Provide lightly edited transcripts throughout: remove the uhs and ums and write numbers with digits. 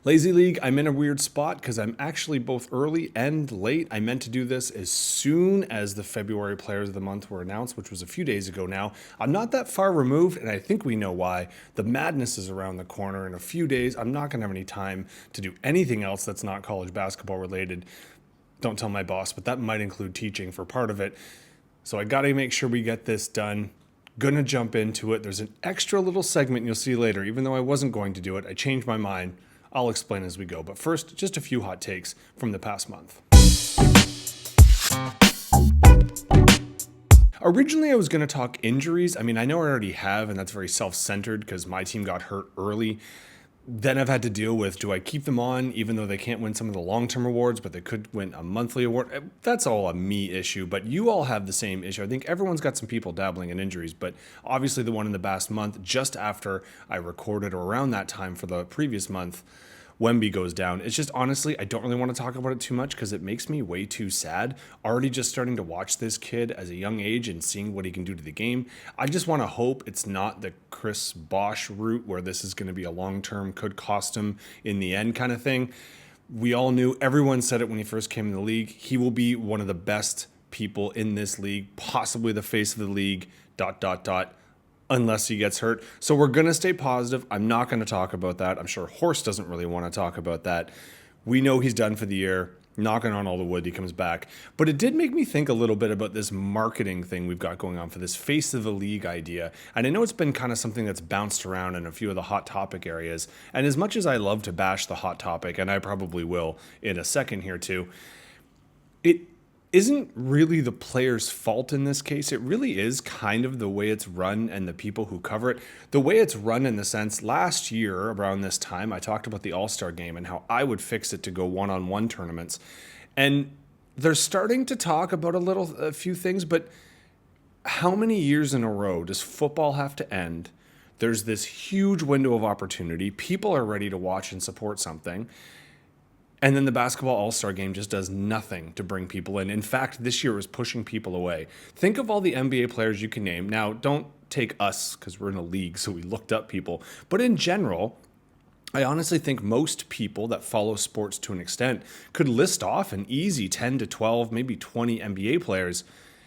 Lazy League, I'm in a weird spot because I'm actually both early and late. I meant to do this as soon as the February Players of the Month were announced, which was a few days ago now. I'm not that far removed, and I think we know why. The madness is around the corner. In a few days, I'm not going to have any time to do anything else that's not college basketball related. Don't tell my boss, but that might include teaching for part of it. So I got to make sure we get this done. Gonna jump into it. There's an extra little segment you'll see later. Even though I wasn't going to do it, I changed my mind. I'll explain as we go. But first, just a few hot takes from the past month. Originally, I was going to talk injuries. I mean, I know I already have, and that's very self-centered because my team got hurt early. Then I've had to deal with, do I keep them on even though they can't win some of the long-term awards, but they could win a monthly award? That's all a me issue, but you all have the same issue. I think everyone's got some people dabbling in injuries, but obviously the one in the past month, just after I recorded or around that time for the previous month, Wemby goes down. It's just honestly, I don't really want to talk about it too much because it makes me way too sad. Already just starting to watch this kid as a young age and seeing what he can do to the game. I just want to hope it's not the Chris Bosh route where this is going to be a long-term, could cost him in the end kind of thing. We all knew, everyone said it when he first came in the league, he will be one of the best people in this league, possibly the face of the league, ... unless he gets hurt. So we're going to stay positive. I'm not going to talk about that. I'm sure Horst doesn't really want to talk about that. We know he's done for the year. Knocking on all the wood, he comes back. But it did make me think a little bit about this marketing thing we've got going on for this face of the league idea. And I know it's been kind of something that's bounced around in a few of the hot topic areas. And as much as I love to bash the hot topic, and I probably will in a second here too, it isn't really the player's fault in this case. It really is kind of the way it's run and the people who cover it. The way it's run in the sense, last year around this time, I talked about the All-Star game and how I would fix it to go one-on-one tournaments. And they're starting to talk about a few things, but how many years in a row does football have to end? There's this huge window of opportunity. People are ready to watch and support something. And then the basketball all-star game just does nothing to bring people in. In fact, this year is pushing people away. Think of all the NBA players you can name. Now, don't take us because we're in a league, so we looked up people. But in general, I honestly think most people that follow sports to an extent could list off an easy 10 to 12, maybe 20 NBA players.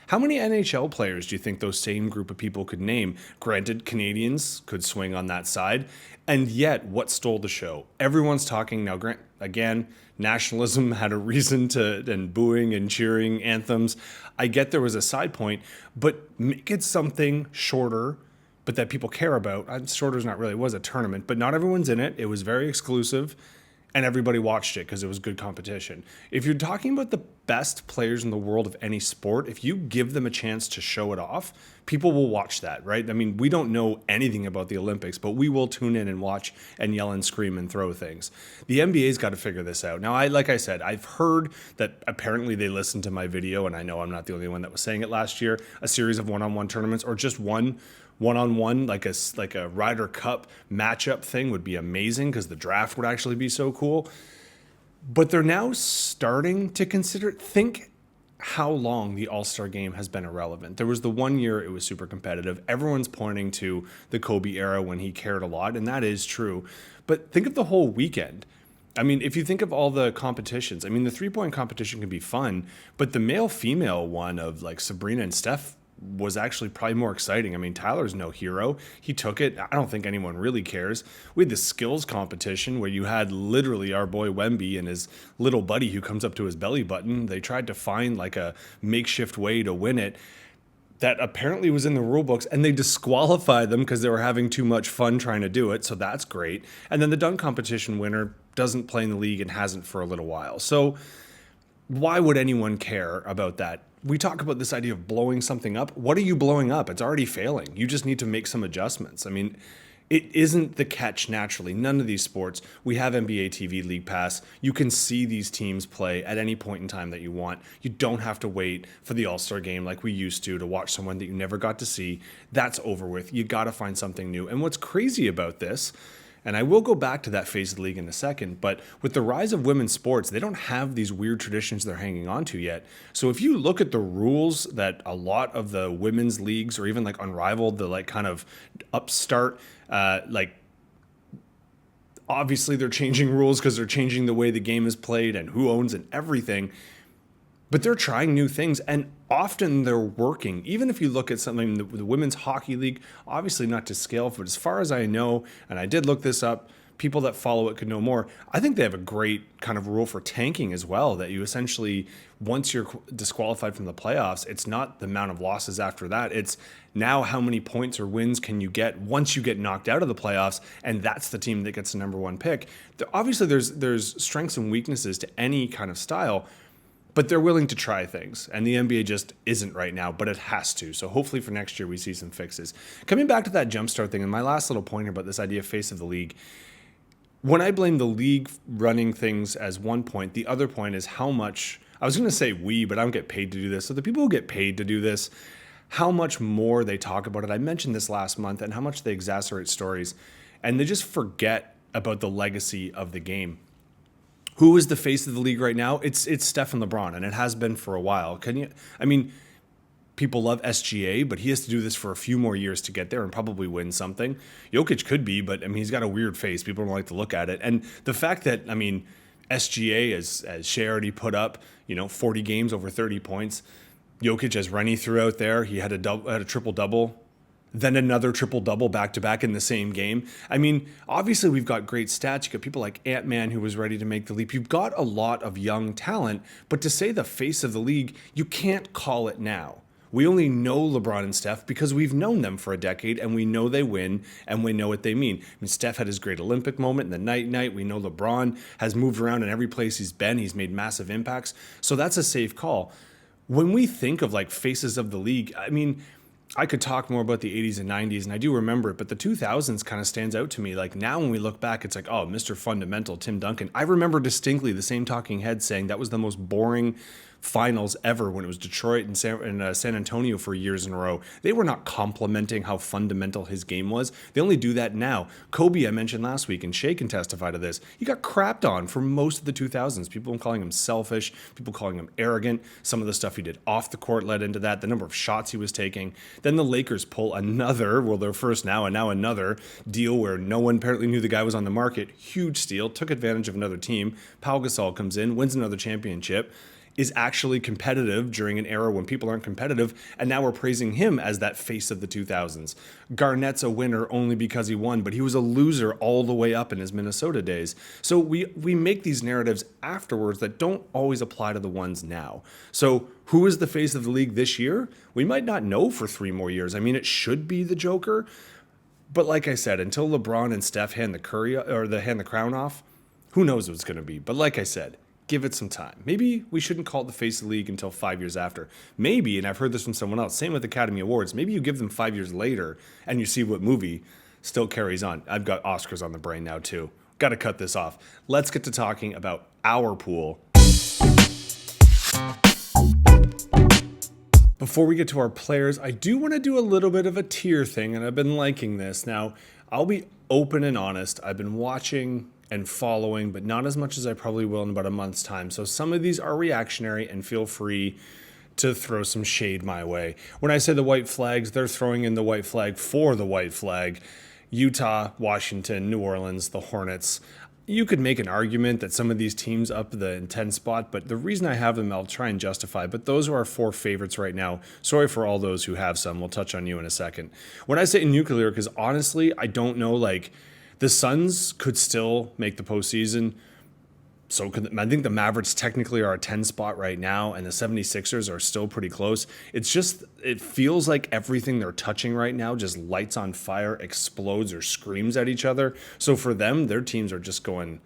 How many NHL players do you think those same group of people could name? Granted, Canadians could swing on that side. And yet, what stole the show? Everyone's talking now. Again, nationalism had a reason to, and booing and cheering anthems. I get there was a side point, but make it something shorter, but that people care about. Shorter is not really, it was a tournament, but not everyone's in it. It was very exclusive. And everybody watched it because it was good competition. If you're talking about the best players in the world of any sport, if you give them a chance to show it off, people will watch that, right? I mean, we don't know anything about the Olympics, but we will tune in and watch and yell and scream and throw things. The NBA's got to figure this out. Now, like I said, I've heard that apparently they listened to my video, and I know I'm not the only one that was saying it last year, a series of one-on-one tournaments or just one-on-one, like a Ryder Cup matchup thing would be amazing because the draft would actually be so cool. But they're now starting to consider, think how long the All-Star game has been irrelevant. There was the 1 year it was super competitive. Everyone's pointing to the Kobe era when he cared a lot, and that is true. But think of the whole weekend. I mean, if you think of all the competitions, I mean, the three-point competition can be fun, but the male-female one of like Sabrina and Steph was actually probably more exciting. I mean, Tyler's no hero. He took it. I don't think anyone really cares. We had the skills competition where you had literally our boy Wemby and his little buddy who comes up to his belly button. They tried to find like a makeshift way to win it that apparently was in the rule books, and they disqualified them because they were having too much fun trying to do it. So that's great. And then the dunk competition winner doesn't play in the league and hasn't for a little while. So why would anyone care about that? We talk about this idea of blowing something up. What are you blowing up? It's already failing. You just need to make some adjustments. I mean, it isn't the catch naturally. None of these sports. We have NBA TV League Pass. You can see these teams play at any point in time that you want. You don't have to wait for the All-Star game like we used to watch someone that you never got to see. That's over with. You got to find something new. And what's crazy about this, and I will go back to that phase of the league in a second, but with the rise of women's sports, they don't have these weird traditions they're hanging on to yet. So if you look at the rules that a lot of the women's leagues, or even like Unrivaled, the like kind of upstart, like Obviously, they're changing rules because they're changing the way the game is played and who owns and everything. But they're trying new things, and often they're working. Even if you look at something, the Women's Hockey League, obviously not to scale, but as far as I know, and I did look this up, people that follow it could know more. I think they have a great kind of rule for tanking as well, that you essentially, once you're disqualified from the playoffs, it's not the amount of losses after that. It's now how many points or wins can you get once you get knocked out of the playoffs, and that's the team that gets the number one pick. Obviously, there's strengths and weaknesses to any kind of style, but they're willing to try things, and the NBA just isn't right now, but it has to. So hopefully for next year we see some fixes. Coming back to that jumpstart thing, and my last little point here about this idea of face of the league, when I blame the league running things as one point, the other point is how much, I was going to say we, but I don't get paid to do this. So the people who get paid to do this, how much more they talk about it. I mentioned this last month, and how much they exaggerate stories, and they just forget about the legacy of the game. Who is the face of the league right now? It's Steph and LeBron, and it has been for a while. People love SGA, but he has to do this for a few more years to get there and probably win something. Jokic could be, but he's got a weird face. People don't like to look at it. And the fact that, SGA, as Shea already put up, 40 games over 30 points. Jokic, as Rennie threw out there, he had a triple-double, then another triple-double back-to-back in the same game. Obviously we've got great stats. You got people like Ant-Man who was ready to make the leap. You've got a lot of young talent, but to say the face of the league, you can't call it now. We only know LeBron and Steph because we've known them for a decade, and we know they win, and we know what they mean. Steph had his great Olympic moment in the night. We know LeBron has moved around in every place he's been. He's made massive impacts. So that's a safe call. When we think of faces of the league, I could talk more about the 80s and 90s, and I do remember it, but the 2000s kind of stands out to me. Now when we look back, it's oh, Mr. Fundamental, Tim Duncan. I remember distinctly the same talking head saying that was the most boring finals ever when it was Detroit and San Antonio for years in a row. They were not complimenting how fundamental his game was. They only do that now. Kobe, I mentioned last week, and Shea can testify to this. He got crapped on for most of the 2000s. People calling him selfish, people calling him arrogant. Some of the stuff he did off the court led into that, the number of shots he was taking. Then the Lakers pull their first now and now another deal where no one apparently knew the guy was on the market. Huge steal, took advantage of another team. Pau Gasol comes in, wins another championship, is actually competitive during an era when people aren't competitive, and now we're praising him as that face of the 2000s. Garnett's a winner only because he won, but he was a loser all the way up in his Minnesota days. So we make these narratives afterwards that don't always apply to the ones now. So who is the face of the league this year? We might not know for 3 more years. It should be the Joker, but like I said, until LeBron and Steph hand the crown off, who knows what it's going to be. But like I said, give it some time. Maybe we shouldn't call it the face of the league until 5 years after. Maybe, and I've heard this from someone else, same with Academy Awards, maybe you give them 5 years later and you see what movie still carries on. I've got Oscars on the brain now too. Got to cut this off. Let's get to talking about our pool. Before we get to our players, I do want to do a little bit of a tier thing, and I've been liking this. Now, I'll be open and honest. I've been watching and following, but not as much as I probably will in about a month's time. So some of these are reactionary, and feel free to throw some shade my way. When I say the white flags, they're throwing in the white flag for the white flag. Utah, Washington, New Orleans, the Hornets. You could make an argument that some of these teams up the 10 spot, but the reason I have them, I'll try and justify, but those are our 4 favorites right now. Sorry for all those who have some. We'll touch on you in a second. When I say nuclear, because honestly, I don't know, the Suns could still make the postseason. I think the Mavericks technically are a 10 spot right now, and the 76ers are still pretty close. It feels like everything they're touching right now just lights on fire, explodes, or screams at each other. So for them, their teams are just going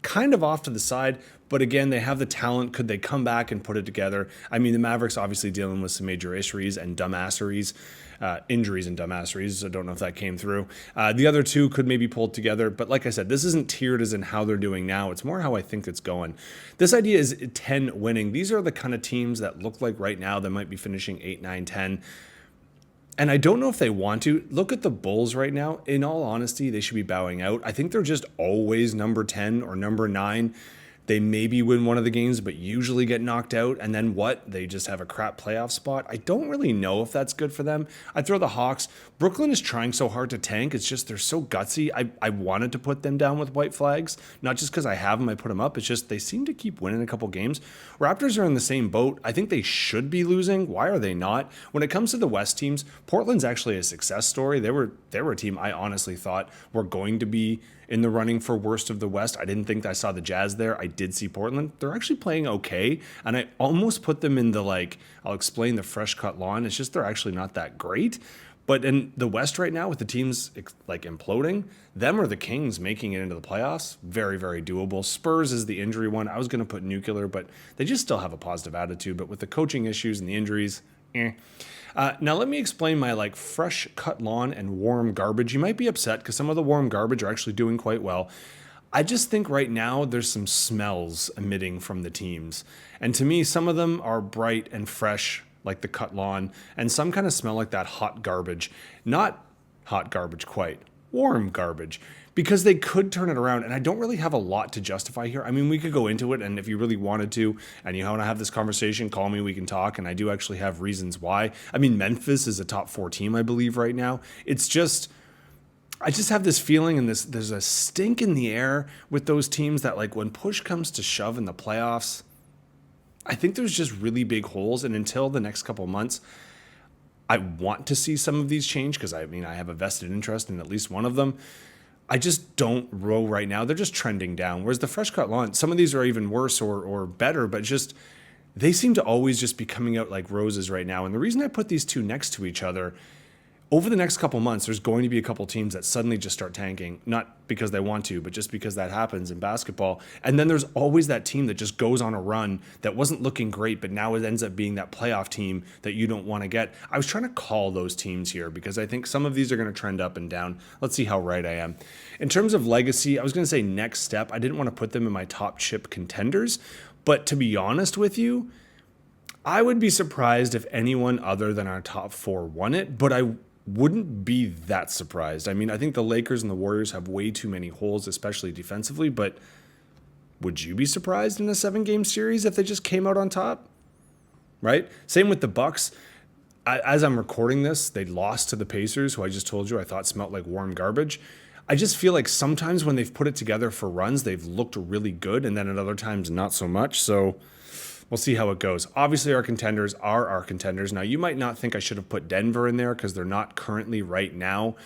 kind of off to the side. But again, they have the talent. Could they come back and put it together? The Mavericks obviously dealing with some major injuries and dumbasseries. I don't know if that came through. The other two could maybe pull it together. But like I said, this isn't tiered as in how they're doing now. It's more how I think it's going. This idea is 10 winning. These are the kind of teams that look like right now they might be finishing 8, 9, 10. And I don't know if they want to. Look at the Bulls right now. In all honesty, they should be bowing out. I think they're just always number 10 or number 9. They maybe win one of the games, but usually get knocked out. And then what? They just have a crap playoff spot. I don't really know if that's good for them. I throw the Hawks. Brooklyn is trying so hard to tank. It's just they're so gutsy. I wanted to put them down with white flags, not just because I have them, I put them up. It's just they seem to keep winning a couple games. Raptors are in the same boat. I think they should be losing. Why are they not? When it comes to the West teams, Portland's actually a success story. They were a team I honestly thought were going to be in the running for worst of the West. I didn't think I saw the Jazz there. I did see Portland. They're actually playing okay, and I almost put them in the, like, I'll explain, the fresh cut lawn. It's just they're actually not that great. But in the West right now, with the teams like imploding, them or the Kings making it into the playoffs, very, very doable. Spurs is the injury one. I was going to put nuclear, but they just still have a positive attitude. But with the coaching issues and the injuries, now let me explain my like fresh cut lawn and warm garbage. You might be upset because some of the warm garbage are actually doing quite well. I just think right now there's some smells emitting from the teams. And to me, some of them are bright and fresh, like the cut lawn, and some kind of smell like that hot garbage. Not hot garbage quite, warm garbage. Because they could turn it around, and I don't really have a lot to justify here. I mean, we could go into it, and if you really wanted to, and you want to have this conversation, call me, we can talk, and I do actually have reasons why. I mean, Memphis is a top 4 team, I believe, right now. It's just, I just have this feeling, and there's a stink in the air with those teams that, like, when push comes to shove in the playoffs, I think there's just really big holes, and until the next couple months, I want to see some of these change, because I mean, I have a vested interest in at least one of them. I just don't row right now. They're just trending down. Whereas the fresh cut lawn, some of these are even worse or better, but just they seem to always just be coming out like roses right now. And the reason I put these two next to each other, over the next couple months, there's going to be a couple teams that suddenly just start tanking, not because they want to, but just because that happens in basketball. And then there's always that team that just goes on a run that wasn't looking great, but now it ends up being that playoff team that you don't want to get. I was trying to call those teams here because I think some of these are going to trend up and down. Let's see how right I am. In terms of legacy, I was going to say next step. I didn't want to put them in my top chip contenders, but to be honest with you, I would be surprised if anyone other than our top 4 won it, but I wouldn't be that surprised. I mean, I think the Lakers and the Warriors have way too many holes, especially defensively, but would you be surprised in a 7-game series if they just came out on top? Right? Same with the Bucks. As I'm recording this, they lost to the Pacers, who I just told you I thought smelled like warm garbage. I just feel like sometimes when they've put it together for runs, they've looked really good, and then at other times, not so much. So we'll see how it goes. Obviously, our contenders are our contenders. Now, you might not think I should have put Denver in there because they're not currently right now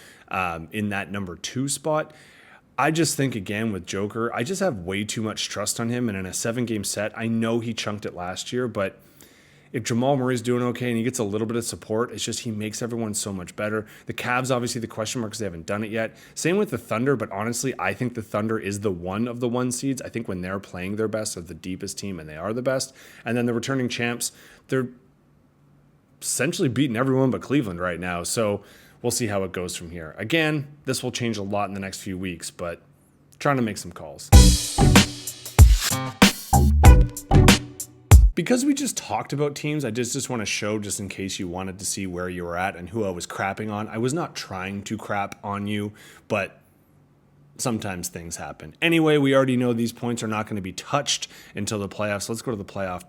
in that number 2 spot. I just think, again, with Joker, I just have way too much trust on him. And in a 7-game set, I know he chunked it last year, but if Jamal Murray's doing okay and he gets a little bit of support, it's just he makes everyone so much better. The Cavs, obviously, the question mark because they haven't done it yet. Same with the Thunder, but honestly, I think the Thunder is the one of the 1 seeds. I think when they're playing their best, they're the deepest team, and they are the best. And then the returning champs, they're essentially beating everyone but Cleveland right now. So we'll see how it goes from here. Again, this will change a lot in the next few weeks, but trying to make some calls. Because we just talked about teams, I just want to show, just in case you wanted to see where you were at and who I was crapping on. I was not trying to crap on you, but sometimes things happen. Anyway, we already know these points are not going to be touched until the playoffs. Let's go to the playoff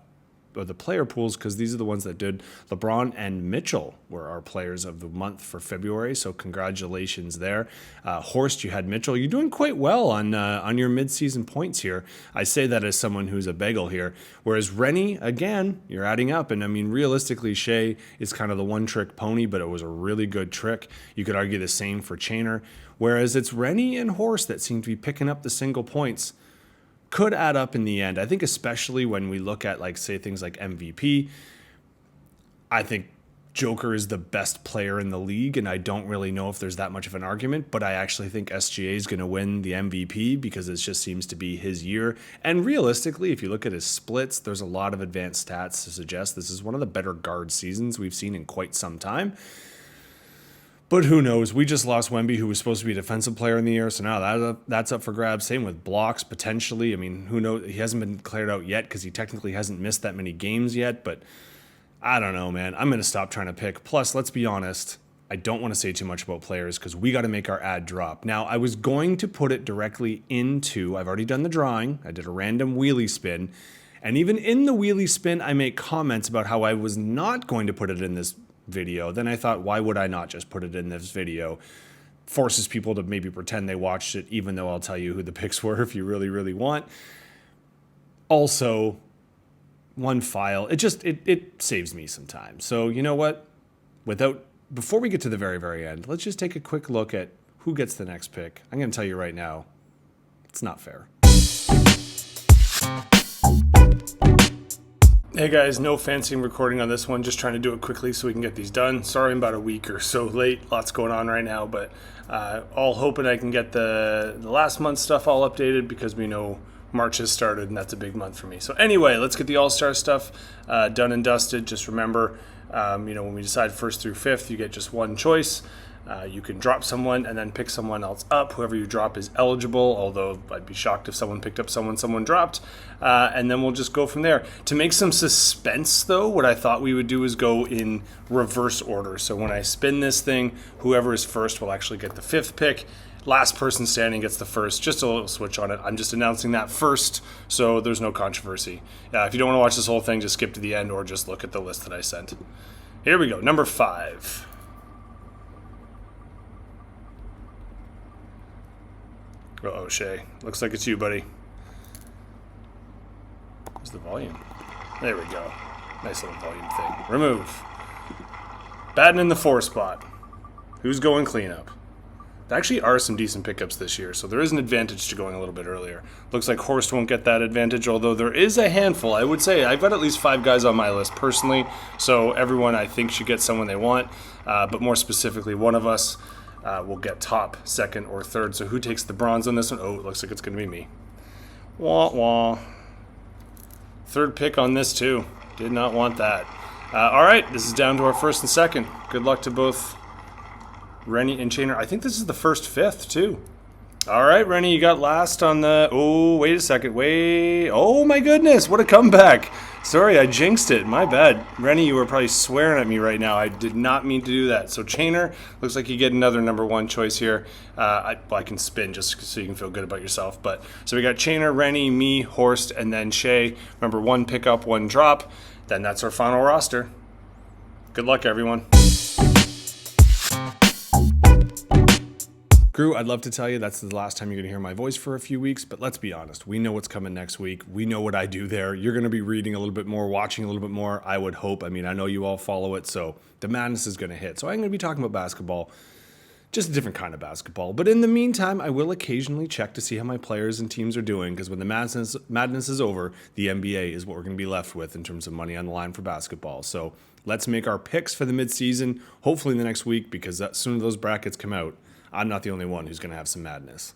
or the player pools, because these are the ones that did. LeBron and Mitchell were our players of the month for February, so congratulations there. Horst, you had Mitchell. You're doing quite well on your midseason points here. I say that as someone who's a bagel here. Whereas Rennie, again, you're adding up, and I mean, realistically, Shea is kind of the one-trick pony, but it was a really good trick. You could argue the same for Chainer. Whereas it's Rennie and Horst that seem to be picking up the single points. Could add up in the end. I think especially when we look at, like, say, things like MVP, I think Joker is the best player in the league, and I don't really know if there's that much of an argument, but I actually think SGA is going to win the MVP because it just seems to be his year. And realistically, if you look at his splits, there's a lot of advanced stats to suggest this is one of the better guard seasons we've seen in quite some time. But who knows? We just lost Wemby, who was supposed to be a defensive player in the year, so now that's up for grabs. Same with blocks, potentially. I mean, who knows? He hasn't been declared out yet because he technically hasn't missed that many games yet, but I don't know, man. I'm going to stop trying to pick. Plus, let's be honest, I don't want to say too much about players because we got to make our ad drop. Now, I was going to put it directly into, I've already done the drawing. I did a random wheelie spin. And even in the wheelie spin, I make comments about how I was not going to put it in this video. Then I thought, why would I not just put it in this video? Forces people to maybe pretend they watched it, even though I'll tell you who the picks were if you really, really want. Also, one file, it saves me some time. So you know what? Before we get to the very, very end, let's just take a quick look at who gets the next pick. I'm going to tell you right now, it's not fair. Hey guys, no fancy recording on this one, just trying to do it quickly so we can get these done. Sorry I'm about a week or so late, lots going on right now, but all hoping I can get the last month's stuff all updated because we know March has started and that's a big month for me. So anyway, let's get the All-Star stuff done and dusted. Just remember, when we decide 1st through 5th, you get just one choice. You can drop someone and then pick someone else up. Whoever you drop is eligible, although I'd be shocked if someone picked up someone dropped. And then we'll just go from there. To make some suspense, though, what I thought we would do is go in reverse order. So when I spin this thing, whoever is first will actually get the 5th pick. Last person standing gets the first. Just a little switch on it. I'm just announcing that first, so there's no controversy. If you don't want to watch this whole thing, just skip to the end or just look at the list that I sent. Here we go. Number 5. Uh-oh, Shay. Looks like it's you, buddy. Where's the volume? There we go. Nice little volume thing. Remove. Batting in the 4 spot. Who's going cleanup? There actually are some decent pickups this year, so there is an advantage to going a little bit earlier. Looks like Horst won't get that advantage, although there is a handful. I would say I've got at least 5 guys on my list personally, so everyone I think should get someone they want, but more specifically, one of us will get top, second, or third. So who takes the bronze on this one? Oh, it looks like it's going to be me. Wah, wah. Third pick on this, too. Did not want that. All right, this is down to our first and second. Good luck to both Rennie and Chainer. I think this is the first 5th, too. All right, Rennie, you got last on the... Oh, wait a second. Wait. Oh, my goodness. What a comeback. Sorry, I jinxed it. My bad. Rennie, you were probably swearing at me right now. I did not mean to do that. So, Chainer, looks like you get another number 1 choice here. I can spin just so you can feel good about yourself. So we got Chainer, Rennie, me, Horst, and then Shay. Remember, 1 pickup, 1 drop. Then that's our final roster. Good luck, everyone. Crew, I'd love to tell you that's the last time you're going to hear my voice for a few weeks, but let's be honest. We know what's coming next week. We know what I do there. You're going to be reading a little bit more, watching a little bit more, I would hope. I mean, I know you all follow it, so the madness is going to hit. So I'm going to be talking about basketball, just a different kind of basketball. But in the meantime, I will occasionally check to see how my players and teams are doing, because when the madness is over, the NBA is what we're going to be left with in terms of money on the line for basketball. So let's make our picks for the midseason, hopefully in the next week, because as soon as those brackets come out, I'm not the only one who's going to have some madness.